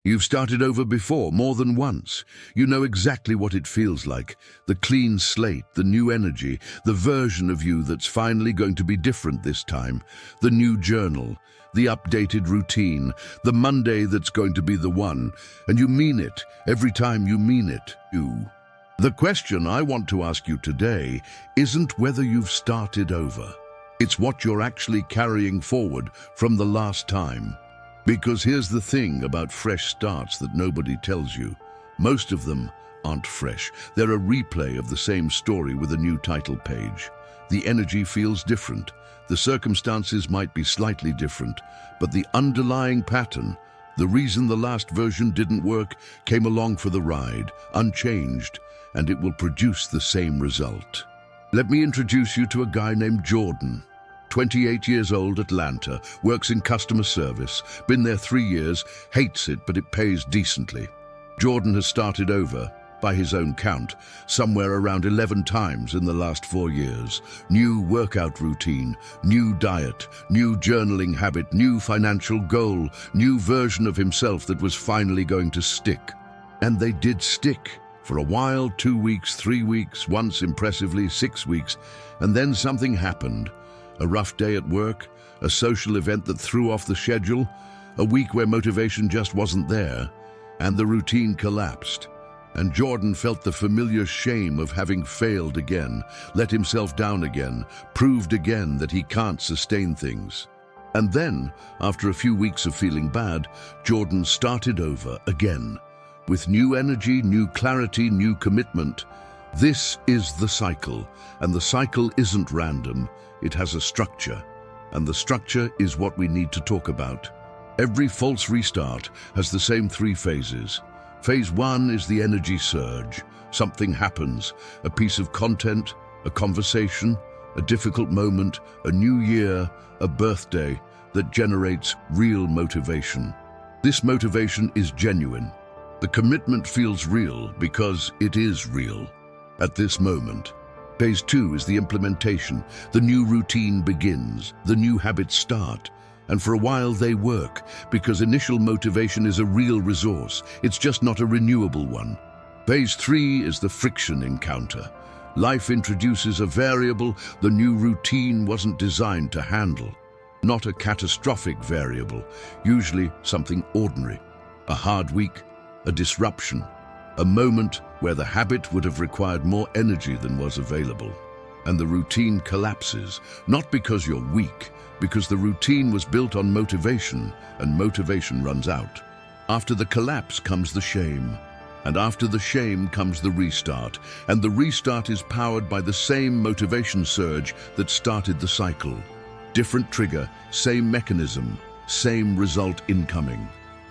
You've started over before, more than once. You know exactly what it feels like. The clean slate, the new energy, the version of you that's finally going to be different this time. The new journal, the updated routine, the Monday that's going to be the one. And you mean it. Every time you mean it, you. The question I want to ask you today isn't whether you've started over. It's what you're actually carrying forward from the last time. Because here's the thing about fresh starts that nobody tells you. Most of them aren't fresh. They're a replay of the same story with a new title page. The energy feels different. The circumstances might be slightly different, but the underlying pattern, the reason the last version didn't work, came along for the ride, unchanged, and it will produce the same result. Let me introduce you to a guy named Jordan. 28 years old, Atlanta, works in customer service, been there 3 years, hates it, but it pays decently. Jordan has started over, by his own count, somewhere around 11 times in the last 4 years. New workout routine, new diet, new journaling habit, new financial goal, new version of himself that was finally going to stick. And they did stick. For a while, 2 weeks, 3 weeks, once impressively 6 weeks, and then something happened. A rough day at work, a social event that threw off the schedule, a week where motivation just wasn't there, and the routine collapsed. And Jordan felt the familiar shame of having failed again, let himself down again, proved again that he can't sustain things. And then, after a few weeks of feeling bad, Jordan started over again. With new energy, new clarity, new commitment. This is the cycle, and the cycle isn't random. It has a structure, and the structure is what we need to talk about. Every false restart has the same 3 phases. Phase 1 is the energy surge. Something happens, a piece of content, a conversation, a difficult moment, a new year, a birthday that generates real motivation. This motivation is genuine. The commitment feels real because it is real at this moment. Phase 2 is the implementation. The new routine begins, the new habits start, and for a while they work because initial motivation is a real resource. It's just not a renewable one. Phase 3 is the friction encounter. Life introduces a variable the new routine wasn't designed to handle. Not a catastrophic variable, usually something ordinary. A hard week, a disruption, a moment where the habit would have required more energy than was available. And the routine collapses, not because you're weak, because the routine was built on motivation, and motivation runs out. After the collapse comes the shame, and after the shame comes the restart, and the restart is powered by the same motivation surge that started the cycle. Different trigger, same mechanism, same result incoming.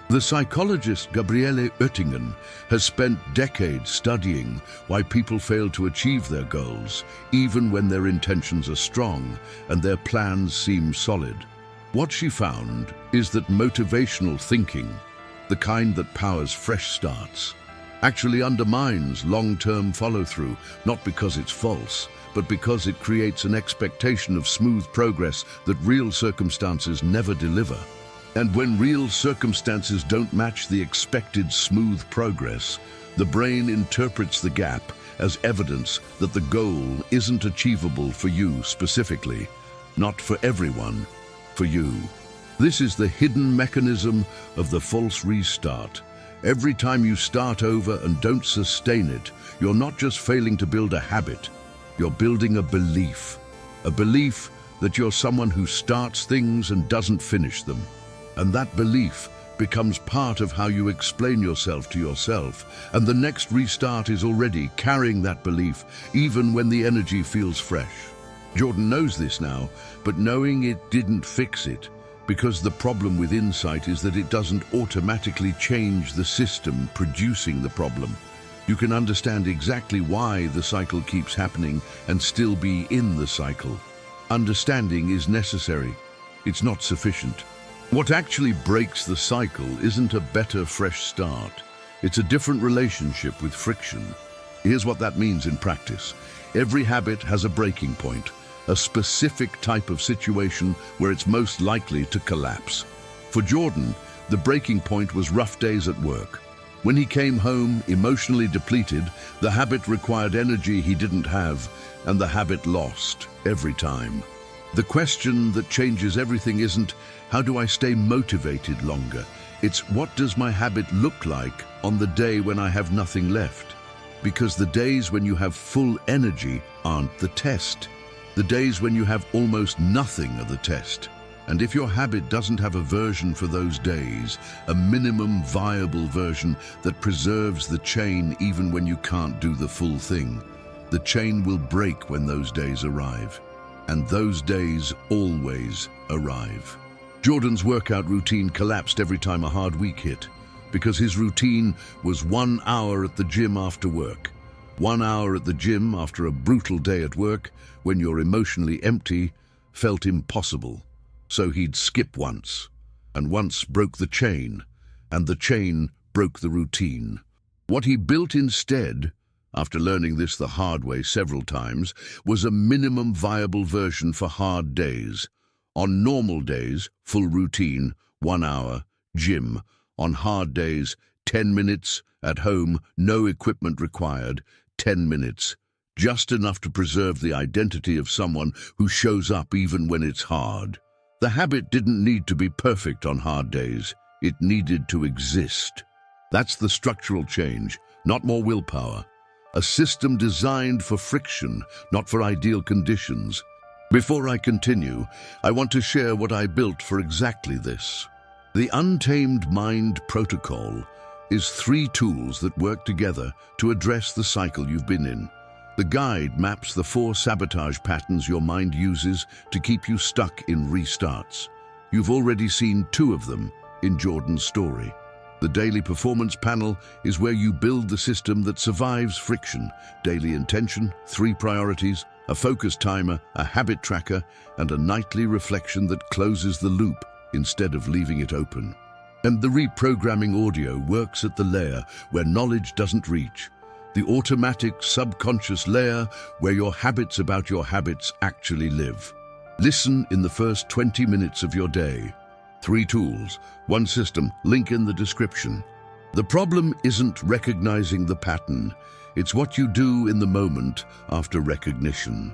The psychologist Gabriele Oettingen has spent decades studying why people fail to achieve their goals, even when their intentions are strong and their plans seem solid. What she found is that motivational thinking, the kind that powers fresh starts, actually undermines long-term follow-through, not because it's false, but because it creates an expectation of smooth progress that real circumstances never deliver. And when real circumstances don't match the expected smooth progress, the brain interprets the gap as evidence that the goal isn't achievable for you specifically, not for everyone, for you. This is the hidden mechanism of the false restart. Every time you start over and don't sustain it, you're not just failing to build a habit, you're building a belief that you're someone who starts things and doesn't finish them. And that belief becomes part of how you explain yourself to yourself, and the next restart is already carrying that belief, even when the energy feels fresh. Jordan knows this now, but knowing it didn't fix it, because the problem with insight is that it doesn't automatically change the system producing the problem. You can understand exactly why the cycle keeps happening and still be in the cycle. Understanding is necessary. It's not sufficient. What actually breaks the cycle isn't a better fresh start. It's a different relationship with friction. Here's what that means in practice. Every habit has a breaking point, a specific type of situation where it's most likely to collapse. For Jordan, The breaking point was rough days at work. When he came home emotionally depleted, the habit required energy he didn't have, and the habit lost every time. The question that changes everything isn't, how do I stay motivated longer? It's, what does my habit look like on the day when I have nothing left? Because the days when you have full energy aren't the test. The days when you have almost nothing are the test. And if your habit doesn't have a version for those days, a minimum viable version that preserves the chain even when you can't do the full thing, the chain will break when those days arrive. And those days always arrive. Jordan's workout routine collapsed every time a hard week hit, because his routine was 1 hour at the gym after work. 1 hour at the gym after a brutal day at work, when you're emotionally empty, felt impossible. So he'd skip once, and once broke the chain, and the chain broke the routine. What he built instead, after learning this the hard way several times, was a minimum viable version for hard days. On normal days, full routine, 1 hour, gym. On hard days, 10 minutes, at home, no equipment required, 10 minutes. Just enough to preserve the identity of someone who shows up even when it's hard. The habit didn't need to be perfect on hard days. It needed to exist. That's the structural change, not more willpower. A system designed for friction, not for ideal conditions. Before I continue, I want to share what I built for exactly this. The Untamed Mind protocol is 3 tools that work together to address the cycle you've been in. The guide maps the 4 sabotage patterns your mind uses to keep you stuck in restarts. You've already seen 2 of them in Jordan's story. The daily performance panel is where you build the system that survives friction. Daily intention, 3 priorities, a focus timer, a habit tracker, and a nightly reflection that closes the loop instead of leaving it open. And the reprogramming audio works at the layer where knowledge doesn't reach. The automatic subconscious layer where your habits about your habits actually live. Listen in the first 20 minutes of your day. 3 tools, 1 system, link in the description. The problem isn't recognizing the pattern. It's what you do in the moment after recognition.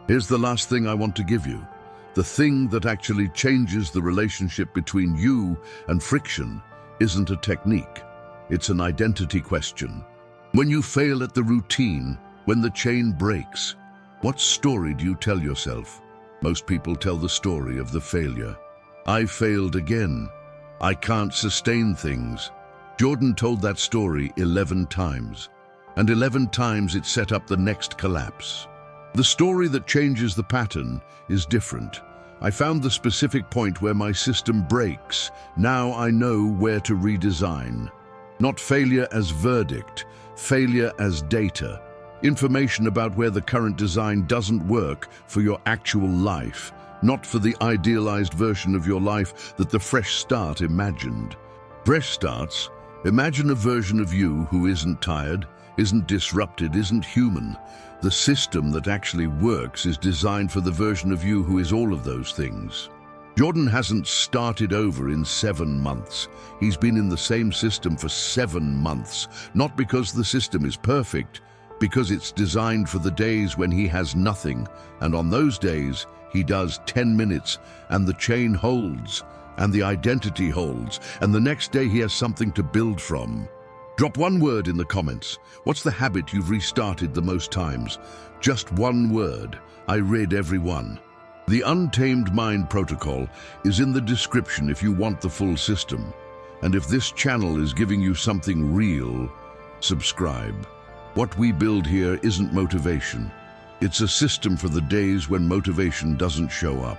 Here's the last thing I want to give you. The thing that actually changes the relationship between you and friction isn't a technique. It's an identity question. When you fail at the routine, when the chain breaks, what story do you tell yourself? Most people tell the story of the failure. I failed again. I can't sustain things. Jordan told that story 11 times, and 11 times it set up the next collapse. The story that changes the pattern is different. I found the specific point where my system breaks. Now I know where to redesign. Not failure as verdict, failure as data. Information about where the current design doesn't work for your actual life, not for the idealized version of your life that the fresh start imagined. Fresh starts, imagine a version of you who isn't tired, isn't disrupted, isn't human. The system that actually works is designed for the version of you who is all of those things. Jordan hasn't started over in 7 months. He's been in the same system for 7 months, not because the system is perfect, because it's designed for the days when he has nothing, and on those days, he does 10 minutes, and the chain holds, and the identity holds, and the next day he has something to build from. Drop 1 word in the comments. What's the habit you've restarted the most times? Just 1 word. I read every one. The Untamed Mind protocol is in the description if you want the full system. And if this channel is giving you something real, subscribe. What we build here isn't motivation. It's a system for the days when motivation doesn't show up.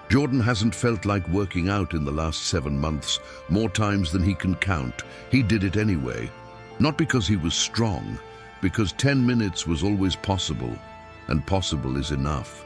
Jordan hasn't felt like working out in the last 7 months, more times than he can count. He did it anyway. Not because he was strong, because 10 minutes was always possible, and possible is enough.